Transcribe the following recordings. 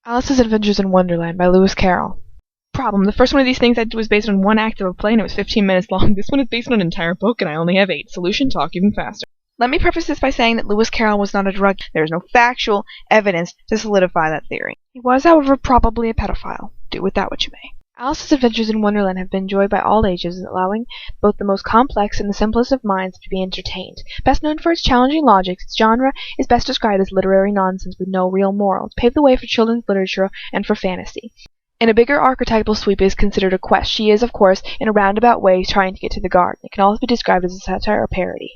Alice's Adventures in Wonderland by Lewis Carroll. Problem: the first one of these things I did was based on one act of a play and it was 15 minutes long. This one is based on an entire book and I only have 8. Solution: talk even faster. Let me preface this by saying that Lewis Carroll was not a drug. There is no factual evidence to solidify that theory. He was, however, probably a pedophile. Do with that what you may. Alice's Adventures in Wonderland have been enjoyed by all ages, allowing both the most complex and the simplest of minds to be entertained. Best known for its challenging logic, its genre is best described as literary nonsense with no real morals, paved the way for children's literature and for fantasy. In a bigger archetypal sweep, it is considered a quest. She is, of course, in a roundabout way trying to get to the garden. It can also be described as a satire or parody.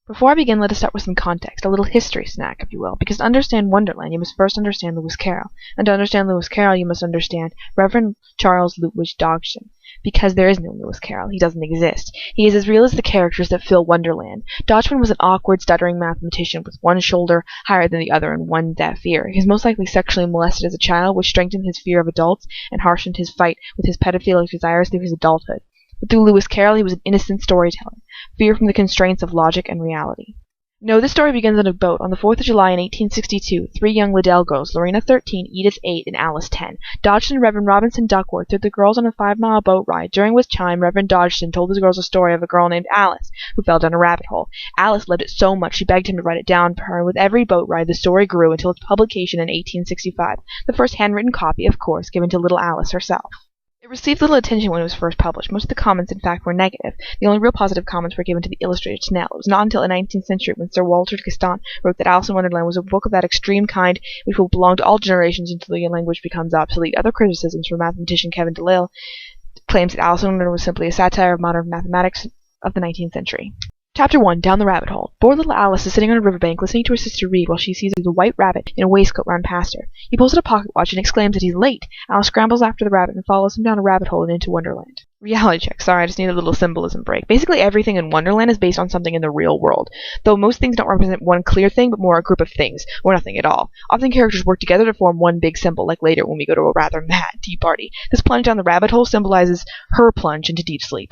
Before I begin, let us start with some context, a little history snack, if you will, because to understand Wonderland, you must first understand Lewis Carroll, and to understand Lewis Carroll, you must understand Reverend Charles Ludwig Dodgson, because there is no Lewis Carroll. He doesn't exist. He is as real as the characters that fill Wonderland. Dodgson was an awkward, stuttering mathematician with one shoulder higher than the other and one deaf ear. He was most likely sexually molested as a child, which strengthened his fear of adults and harshened his fight with his pedophilic desires through his adulthood. But through Lewis Carroll, he was an innocent storyteller, free from the constraints of logic and reality. No, this story begins on a boat on the 4th of July in 1862. 3 young Liddell girls, Lorena 13, Edith 8, and Alice 10. Dodgson and Reverend Robinson Duckworth took the girls on a 5-mile boat ride, during which time Reverend Dodgson told the girls a story of a girl named Alice, who fell down a rabbit hole. Alice loved it so much she begged him to write it down for her, and with every boat ride the story grew until its publication in 1865, the first handwritten copy, of course, given to little Alice herself. It received little attention when it was first published. Most of the comments, in fact, were negative. The only real positive comments were given to the illustrated Snell. It was not until the 19th century when Sir Walter Gaston wrote that Alice in Wonderland was a book of that extreme kind which will belong to all generations until the language becomes obsolete. Other criticisms from mathematician Kevin Delisle claims that Alice in Wonderland was simply a satire of modern mathematics of the 19th century. Chapter 1. Down the Rabbit Hole. Poor little Alice is sitting on a riverbank listening to her sister read while she sees a white rabbit in a waistcoat run past her. He pulls out a pocket watch and exclaims that he's late. Alice scrambles after the rabbit and follows him down a rabbit hole and into Wonderland. Reality check. Sorry, I just need a little symbolism break. Basically everything in Wonderland is based on something in the real world, though most things don't represent one clear thing but more a group of things, or nothing at all. Often characters work together to form one big symbol, like later when we go to a rather mad tea party. This plunge down the rabbit hole symbolizes her plunge into deep sleep.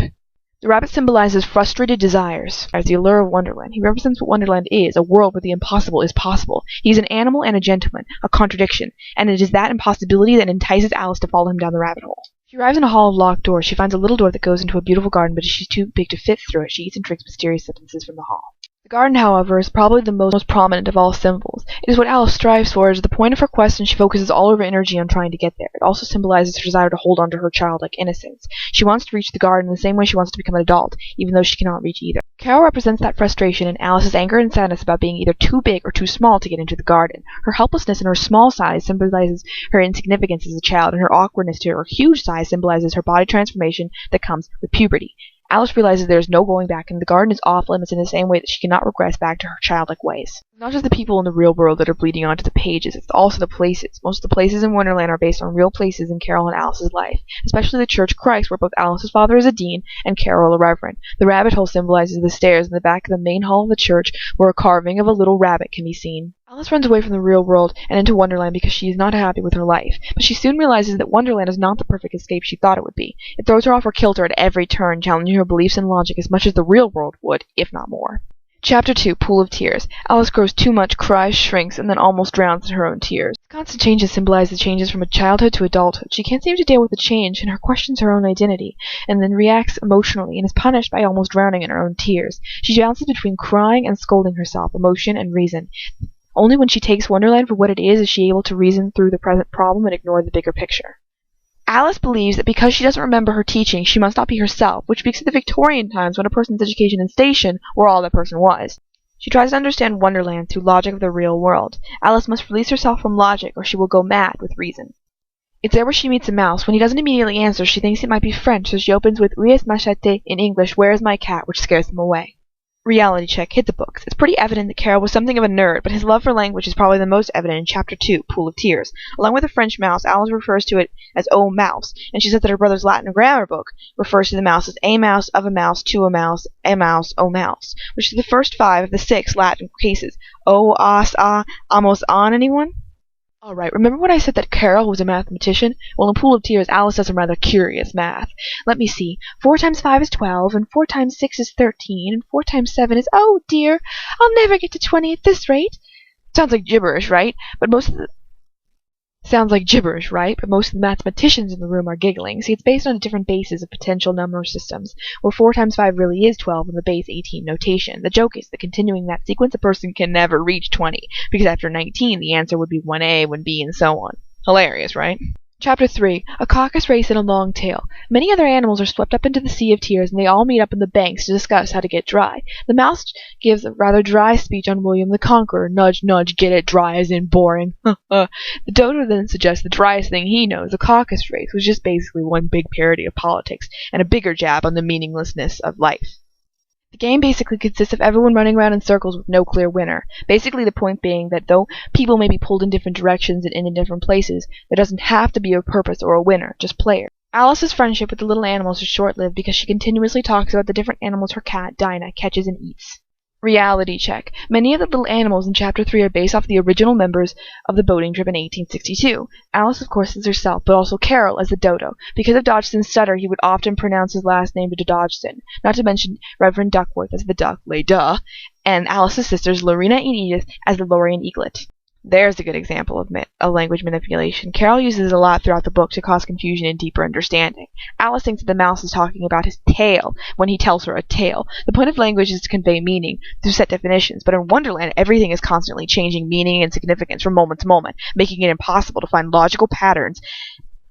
The rabbit symbolizes frustrated desires as the allure of Wonderland. He represents what Wonderland is, a world where the impossible is possible. He is an animal and a gentleman, a contradiction, and it is that impossibility that entices Alice to follow him down the rabbit hole. She arrives in a hall of locked doors. She finds a little door that goes into a beautiful garden, but she's too big to fit through it. She eats and drinks mysterious substances from the hall. The garden, however, is probably the most prominent of all symbols. It is what Alice strives for. It is the point of her quest, and she focuses all of her energy on trying to get there. It also symbolizes her desire to hold on to her childlike innocence. She wants to reach the garden in the same way she wants to become an adult, even though she cannot reach either. Carol represents that frustration and Alice's anger and sadness about being either too big or too small to get into the garden. Her helplessness and her small size symbolizes her insignificance as a child, and her awkwardness to her huge size symbolizes her body transformation that comes with puberty. Alice realizes there is no going back, and the garden is off limits in the same way that she cannot regress back to her childlike ways. It's not just the people in the real world that are bleeding onto the pages, it's also the places. Most of the places in Wonderland are based on real places in Carol and Alice's life, especially the Church of Christ, where both Alice's father is a dean and Carol a reverend. The rabbit hole symbolizes the stairs in the back of the main hall of the church, where a carving of a little rabbit can be seen. Alice runs away from the real world and into Wonderland because she is not happy with her life, but she soon realizes that Wonderland is not the perfect escape she thought it would be. It throws her off her kilter at every turn, challenging her beliefs and logic as much as the real world would, if not more. Chapter 2. Pool of Tears. Alice grows too much, cries, shrinks, and then almost drowns in her own tears. Constant changes symbolize the changes from childhood to adulthood. She can't seem to deal with the change, and her questions her own identity, and then reacts emotionally and is punished by almost drowning in her own tears. She bounces between crying and scolding herself, emotion and reason. Only when she takes Wonderland for what it is she able to reason through the present problem and ignore the bigger picture. Alice believes that because she doesn't remember her teaching, she must not be herself, which speaks of the Victorian times when a person's education and station were all that person was. She tries to understand Wonderland through logic of the real world. Alice must release herself from logic or she will go mad with reason. It's there where she meets a mouse. When he doesn't immediately answer, she thinks it might be French, so she opens with "Où est ma chatte?" in English, "Where is my cat?" which scares him away. Reality check. Hit the books. It's pretty evident that Carol was something of a nerd, but his love for language is probably the most evident in Chapter 2, Pool of Tears. Along with the French mouse, Alice refers to it as "oh mouse," and she says that her brother's Latin grammar book refers to the mouse as a mouse, of a mouse, to a mouse, oh mouse, which is the first 5 of the 6 Latin cases. Oh, as, amos, on, anyone? Alright, remember when I said that Carol was a mathematician? Well, in Pool of Tears, Alice does some rather curious math. Let me see. 4 times 5 is 12, and 4 times 6 is 13, and 4 times 7 is... Oh, dear! I'll never get to 20 at this rate! Sounds like gibberish, right? But most of the Sounds like gibberish, right? But most of the mathematicians in the room are giggling. See, it's based on different bases of potential number systems, where 4 times 5 really is 12 in the base 18 notation. The joke is that continuing that sequence, a person can never reach 20, because after 19 the answer would be 1A, 1B, and so on. Hilarious, right? Chapter 3. A Caucus Race and a Long Tail. Many other animals are swept up into the sea of tears, and they all meet up in the banks to discuss how to get dry. The mouse gives a rather dry speech on William the Conqueror. Nudge, nudge, get it dry as in boring. The dodo then suggests the driest thing he knows, a Caucus Race, which is just basically one big parody of politics, and a bigger jab on the meaninglessness of life. The game basically consists of everyone running around in circles with no clear winner. Basically the point being that though people may be pulled in different directions and in different places, there doesn't have to be a purpose or a winner, just players. Alice's friendship with the little animals is short-lived because she continuously talks about the different animals her cat, Dinah, catches and eats. Reality check. Many of the little animals in Chapter 3 are based off the original members of the boating trip in 1862. Alice, of course, is herself, but also Carol as the dodo. Because of Dodgson's stutter, he would often pronounce his last name to Dodgson, not to mention Reverend Duckworth as the duck, lay duh, and Alice's sisters Lorena and Edith as the Lorry and Eaglet. There's a good example of language manipulation. Carol uses it a lot throughout the book to cause confusion and deeper understanding. Alice thinks that the mouse is talking about his tail when he tells her a tale. The point of language is to convey meaning through set definitions, but in Wonderland, everything is constantly changing meaning and significance from moment to moment, making it impossible to find logical patterns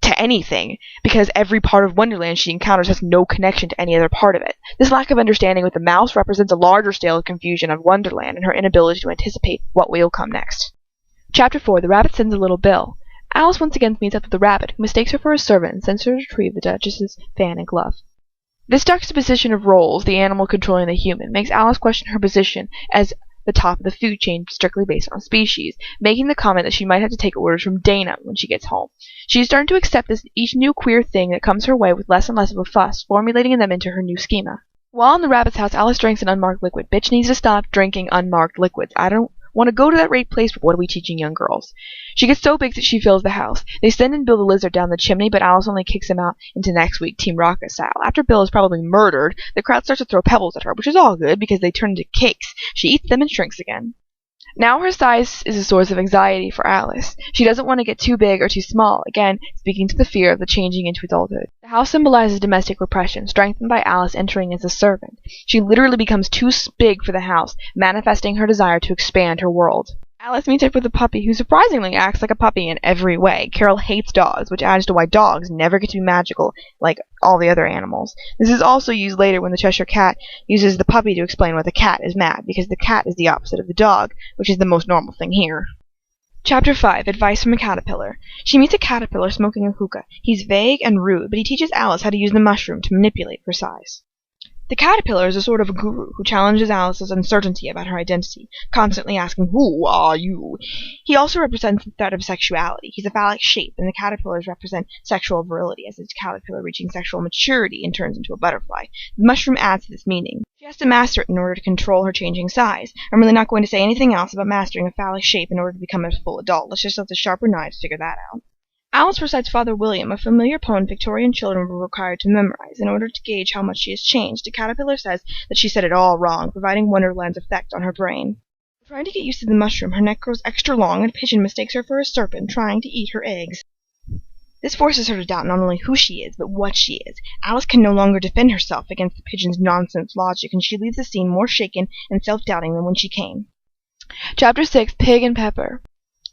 to anything, because every part of Wonderland she encounters has no connection to any other part of it. This lack of understanding with the mouse represents a larger scale of confusion of Wonderland and her inability to anticipate what will come next. Chapter 4. The Rabbit Sends a Little Bill. Alice once again meets up with the rabbit, who mistakes her for a servant and sends her to retrieve the Duchess's fan and glove. This juxtaposition of roles, the animal controlling the human, makes Alice question her position as the top of the food chain strictly based on species, making the comment that she might have to take orders from Dana when she gets home. She is starting to accept each new queer thing that comes her way with less and less of a fuss, formulating them into her new schema. While in the rabbit's house, Alice drinks an unmarked liquid. Bitch needs to stop drinking unmarked liquids. I don't want to go to that rape place, but what are we teaching young girls? She gets so big that she fills the house. They send in Bill the lizard down the chimney, but Alice only kicks him out into next week, Team Rocket style. After Bill is probably murdered, the crowd starts to throw pebbles at her, which is all good because they turn into cakes. She eats them and shrinks again. Now her size is a source of anxiety for Alice. She doesn't want to get too big or too small, again, speaking to the fear of the changing into adulthood. The house symbolizes domestic repression, strengthened by Alice entering as a servant. She literally becomes too big for the house, manifesting her desire to expand her world. Alice meets up with a puppy who surprisingly acts like a puppy in every way. Carol hates dogs, which adds to why dogs never get to be magical like all the other animals. This is also used later when the Cheshire Cat uses the puppy to explain why the cat is mad, because the cat is the opposite of the dog, which is the most normal thing here. Chapter 5. Advice from a Caterpillar. She meets a caterpillar smoking a hookah. He's vague and rude, but he teaches Alice how to use the mushroom to manipulate her size. The caterpillar is a sort of a guru who challenges Alice's uncertainty about her identity, constantly asking, "Who are you?" He also represents the threat of sexuality. He's a phallic shape, and the caterpillars represent sexual virility, as it's a caterpillar reaching sexual maturity and turns into a butterfly. The mushroom adds to this meaning. She has to master it in order to control her changing size. I'm really not going to say anything else about mastering a phallic shape in order to become a full adult. Let's just let the sharper knives figure that out. Alice recites Father William, a familiar poem Victorian children were required to memorize in order to gauge how much she has changed. The caterpillar says that she said it all wrong, providing Wonderland's effect on her brain. Trying to get used to the mushroom, her neck grows extra long, and a pigeon mistakes her for a serpent trying to eat her eggs. This forces her to doubt not only who she is, but what she is. Alice can no longer defend herself against the pigeon's nonsense logic, and she leaves the scene more shaken and self-doubting than when she came. Chapter 6. Pig and Pepper.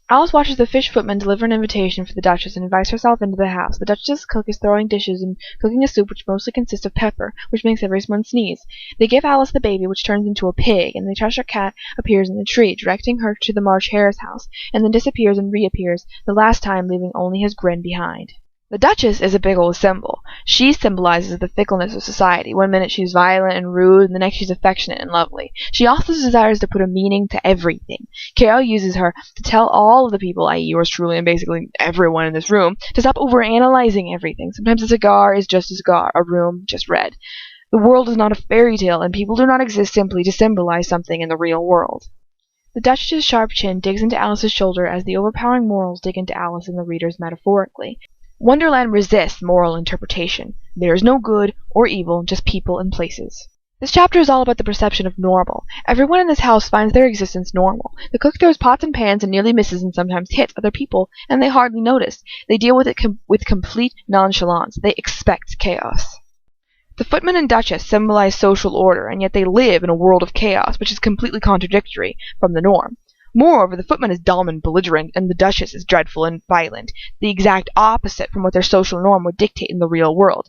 Alice watches the fish footman deliver an invitation for the Duchess and invites herself into the house. The Duchess's cook is throwing dishes and cooking a soup which mostly consists of pepper, which makes everyone sneeze. They give Alice the baby, which turns into a pig, and the Cheshire Cat appears in the tree, directing her to the March Hare's house, and then disappears and reappears, the last time leaving only his grin behind. The Duchess is a big old symbol. She symbolizes the fickleness of society. One minute she's violent and rude, and the next she's affectionate and lovely. She also desires to put a meaning to everything. Carol uses her to tell all of the people, i.e. yours truly and basically everyone in this room, to stop overanalyzing everything. Sometimes a cigar is just a cigar, a room just red. The world is not a fairy tale, and people do not exist simply to symbolize something in the real world. The Duchess's sharp chin digs into Alice's shoulder as the overpowering morals dig into Alice and the readers metaphorically. Wonderland resists moral interpretation. There is no good or evil, just people and places. This chapter is all about the perception of normal. Everyone in this house finds their existence normal. The cook throws pots and pans and nearly misses and sometimes hits other people, and they hardly notice. They deal with it with complete nonchalance. They expect chaos. The footman and Duchess symbolize social order, and yet they live in a world of chaos, which is completely contradictory from the norm. Moreover, the footman is dumb and belligerent, and the Duchess is dreadful and violent, the exact opposite from what their social norm would dictate in the real world.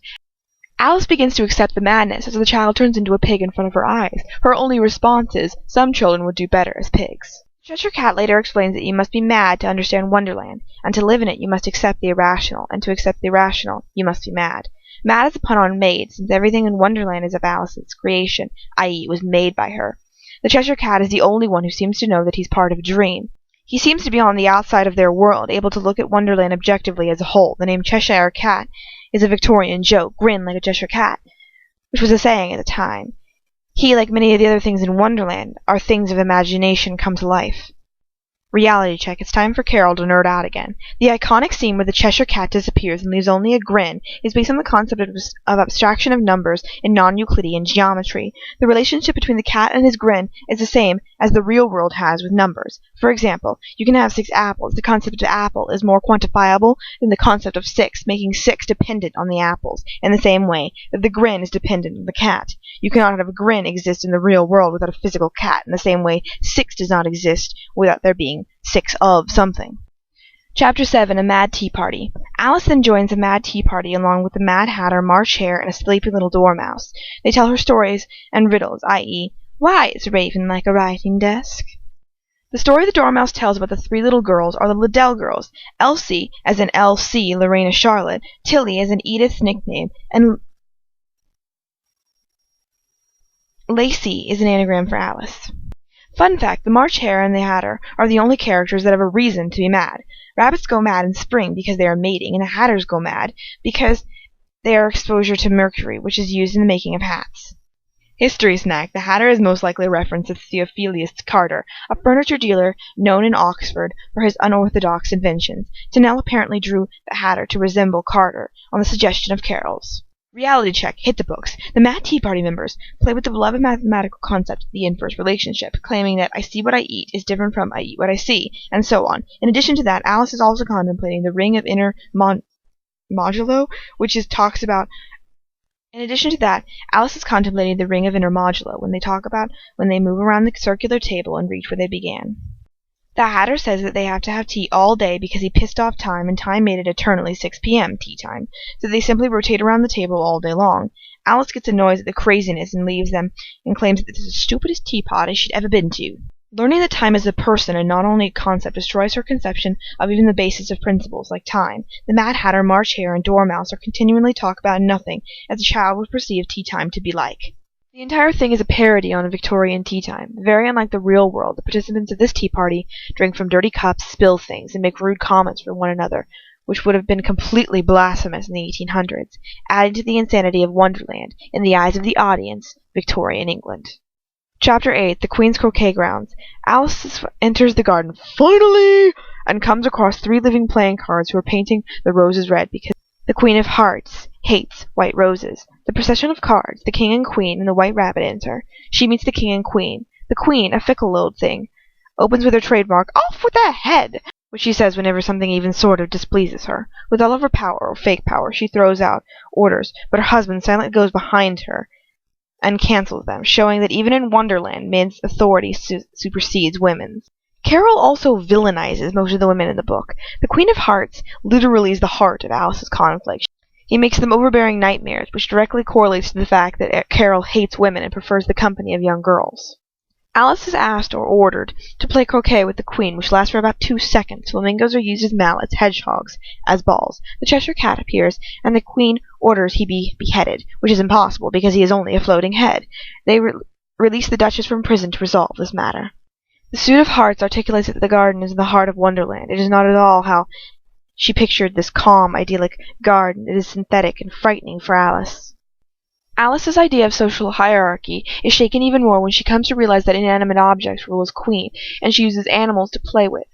Alice begins to accept the madness as the child turns into a pig in front of her eyes. Her only response is, some children would do better as pigs. Cheshire Cat later explains that you must be mad to understand Wonderland, and to live in it you must accept the irrational, and to accept the irrational you must be mad. Mad is a pun on made, since everything in Wonderland is of Alice's creation, i.e. it was made by her. The Cheshire Cat is the only one who seems to know that he's part of a dream. He seems to be on the outside of their world, able to look at Wonderland objectively as a whole. The name Cheshire Cat is a Victorian joke, grin like a Cheshire Cat, which was a saying at the time. He, like many of the other things in Wonderland, are things of imagination come to life. Reality check. It's time for Carol to nerd out again. The iconic scene where the Cheshire Cat disappears and leaves only a grin is based on the concept of abstraction of numbers in non-Euclidean geometry. The relationship between the cat and his grin is the same as the real world has with numbers. For example, you can have 6 apples. The concept of apple is more quantifiable than the concept of 6, making 6 dependent on the apples, in the same way that the grin is dependent on the cat. You cannot have a grin exist in the real world without a physical cat, in the same way 6 does not exist without there being 6 of something. Chapter 7, A Mad Tea Party. Alice then joins a mad tea party along with the Mad Hatter, March Hare, and a sleepy little dormouse. They tell her stories and riddles, i.e., why is Raven like a writing desk? The story the Dormouse tells about the 3 little girls are the Liddell girls, Elsie as in L.C., Lorena Charlotte, Tilly as in Edith's nickname, and Lacey is an anagram for Alice. Fun fact, the March Hare and the Hatter are the only characters that have a reason to be mad. Rabbits go mad in spring because they are mating, and the Hatters go mad because they are exposure to mercury, which is used in the making of hats. History snack. The Hatter is most likely a reference to Theophilus Carter, a furniture dealer known in Oxford for his unorthodox inventions. Tennell apparently drew the Hatter to resemble Carter, on the suggestion of Carroll's. Reality check. Hit the books. The Mad Tea Party members play with the beloved mathematical concept of the inverse relationship, claiming that I see what I eat is different from I eat what I see, and so on. In addition to that, Alice is also contemplating the ring of inner modulo, In addition to that, Alice is contemplating the ring of inner modulo when they move around the circular table and reach where they began. The Hatter says that they have to have tea all day because he pissed off Time, and Time made it eternally 6 p.m. tea time, so they simply rotate around the table all day long. Alice gets annoyed at the craziness and leaves them and claims that this is the stupidest teapot she'd ever been to. Learning that time is a person and not only a concept destroys her conception of even the basis of principles like time. The Mad Hatter, March Hare, and Dormouse are continually talk about nothing, as a child would perceive tea time to be like. The entire thing is a parody on a Victorian tea time. Very unlike the real world, the participants of this tea party drink from dirty cups, spill things, and make rude comments for one another, which would have been completely blasphemous in the 1800s, adding to the insanity of Wonderland, in the eyes of the audience, Victorian England. Chapter 8, The Queen's Croquet Grounds. Alice enters the garden, finally, and comes across 3 living playing cards who are painting the roses red because the Queen of Hearts hates white roses. The procession of cards, the King and Queen, and the White Rabbit enter. She meets the King and Queen. The Queen, a fickle old thing, opens with her trademark, "Off with the head!" which she says whenever something even sort of displeases her. With all of her power, or fake power, she throws out orders, but her husband silently goes behind her and cancels them, showing that even in Wonderland, men's authority supersedes women's. Carol also villainizes most of the women in the book. The Queen of Hearts literally is the heart of Alice's conflict. He makes them overbearing nightmares, which directly correlates to the fact that Carol hates women and prefers the company of young girls. Alice is asked or ordered to play croquet with the Queen, which lasts for about 2 seconds. Flamingos are used as mallets, hedgehogs as balls. The Cheshire Cat appears, and the Queen orders he be beheaded, which is impossible because he is only a floating head. They release the Duchess from prison to resolve this matter. The Suit of Hearts articulates that the garden is in the heart of Wonderland. It is not at all how she pictured this calm, idyllic garden. It is synthetic and frightening for Alice. Alice's idea of social hierarchy is shaken even more when she comes to realize that inanimate objects rule as queen, and she uses animals to play with,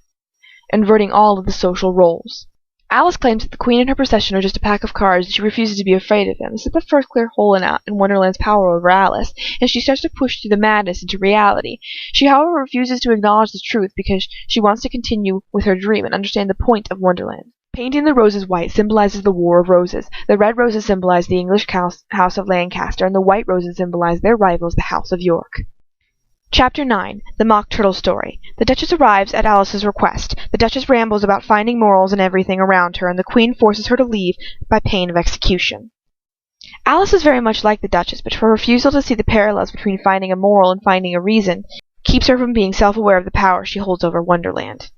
inverting all of the social roles. Alice claims that the Queen and her procession are just a pack of cards, and she refuses to be afraid of them. This is the first clear hole in Wonderland's power over Alice, and she starts to push through the madness into reality. She, however, refuses to acknowledge the truth because she wants to continue with her dream and understand the point of Wonderland. Painting the roses white symbolizes the War of Roses. The red roses symbolize the English House of Lancaster, and the white roses symbolize their rivals, the House of York. Chapter 9. The Mock Turtle Story. The Duchess arrives at Alice's request. The Duchess rambles about finding morals in everything around her, and the Queen forces her to leave by pain of execution. Alice is very much like the Duchess, but her refusal to see the parallels between finding a moral and finding a reason keeps her from being self-aware of the power she holds over Wonderland.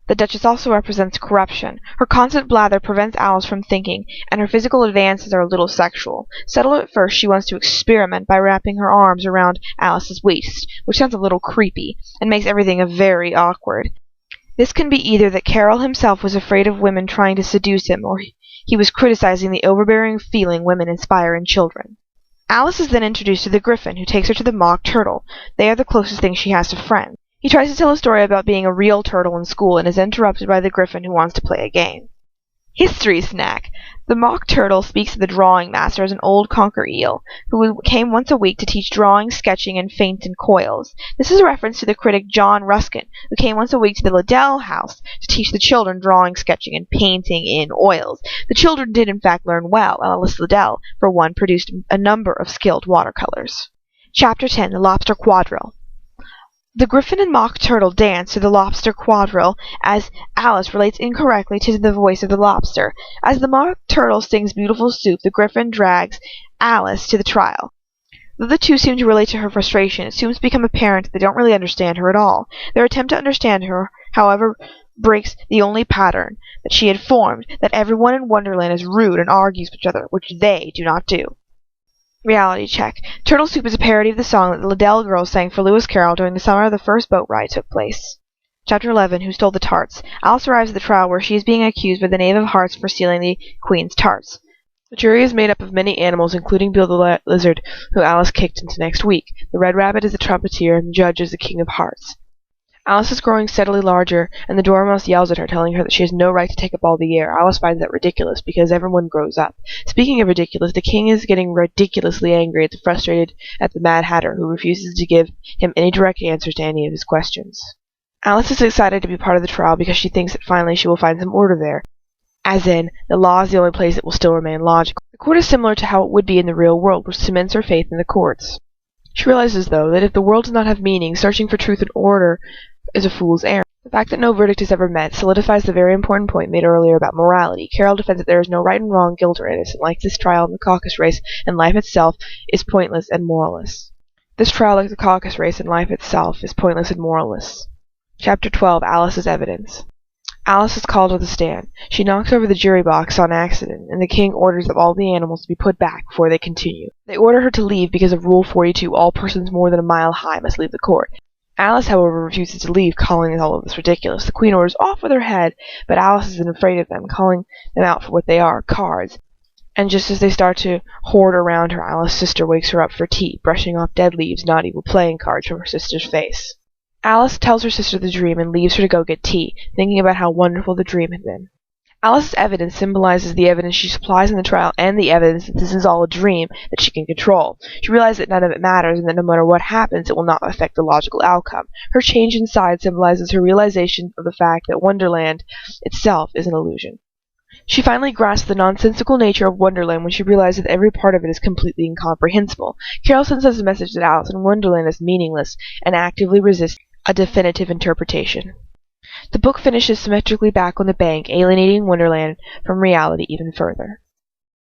The Duchess also represents corruption. Her constant blather prevents Alice from thinking, and her physical advances are a little sexual. Subtle at first, she wants to experiment by wrapping her arms around Alice's waist, which sounds a little creepy, and makes everything very awkward. This can be either that Carol himself was afraid of women trying to seduce him, or he was criticizing the overbearing feeling women inspire in children. Alice is then introduced to the Griffin, who takes her to the Mock Turtle. They are the closest thing she has to friends. He tries to tell a story about being a real turtle in school and is interrupted by the Griffin, who wants to play a game. History snack. The Mock Turtle speaks of the drawing master as an old conker eel, who came once a week to teach drawing, sketching, and feint and coils. This is a reference to the critic John Ruskin, who came once a week to the Liddell house to teach the children drawing, sketching, and painting in oils. The children did in fact learn well, and Alice Liddell, for one, produced a number of skilled watercolors. Chapter 10. The Lobster Quadrille. The Griffin and Mock Turtle dance to the Lobster Quadrille, as Alice relates incorrectly to the voice of the lobster. As the Mock Turtle sings Beautiful Soup, the Griffin drags Alice to the trial. Though the two seem to relate to her frustration, it soon becomes apparent that they don't really understand her at all. Their attempt to understand her, however, breaks the only pattern that she had formed, that everyone in Wonderland is rude and argues with each other, which they do not do. Reality check. Turtle Soup is a parody of the song that the Liddell girls sang for Lewis Carroll during the summer the first boat ride took place. Chapter 11. Who Stole the Tarts? Alice arrives at the trial where she is being accused by the Knave of Hearts for stealing the Queen's tarts. The jury is made up of many animals, including Bill the Lizard, who Alice kicked into next week. The Red Rabbit is the trumpeter, and the judge is the King of Hearts. Alice is growing steadily larger, and the Dormouse yells at her, telling her that she has no right to take up all the air. Alice finds that ridiculous, because everyone grows up. Speaking of ridiculous, the King is getting ridiculously angry frustrated at the Mad Hatter, who refuses to give him any direct answers to any of his questions. Alice is excited to be part of the trial because she thinks that finally she will find some order there. As in, the law is the only place that will still remain logical. The court is similar to how it would be in the real world, which cements her faith in the courts. She realizes, though, that if the world does not have meaning, searching for truth and order is a fool's errand. The fact that no verdict is ever met solidifies the very important point made earlier about morality. Carol defends that there is no right and wrong, guilt or innocent, like this trial in the Caucus Race, and life itself is pointless and moralless. This trial, like the Caucus Race, and life itself is pointless and moralless. Chapter 12. Alice's Evidence. Alice is called to the stand. She knocks over the jury box on accident, and the king orders all the animals to be put back before they continue. They order her to leave because of Rule 42, all persons more than a mile high must leave the court. Alice, however, refuses to leave, calling all of this ridiculous. The Queen orders off with her head, but Alice isn't afraid of them, calling them out for what they are, cards. And just as they start to hoard around her, Alice's sister wakes her up for tea, brushing off dead leaves, not evil playing cards, from her sister's face. Alice tells her sister the dream and leaves her to go get tea, thinking about how wonderful the dream had been. Alice's evidence symbolizes the evidence she supplies in the trial and the evidence that this is all a dream that she can control. She realizes that none of it matters and that no matter what happens, it will not affect the logical outcome. Her change inside symbolizes her realization of the fact that Wonderland itself is an illusion. She finally grasps the nonsensical nature of Wonderland when she realizes that every part of it is completely incomprehensible. Carol sends us a message that Alice in Wonderland is meaningless and actively resists a definitive interpretation. The book finishes symmetrically back on the bank, alienating Wonderland from reality even further.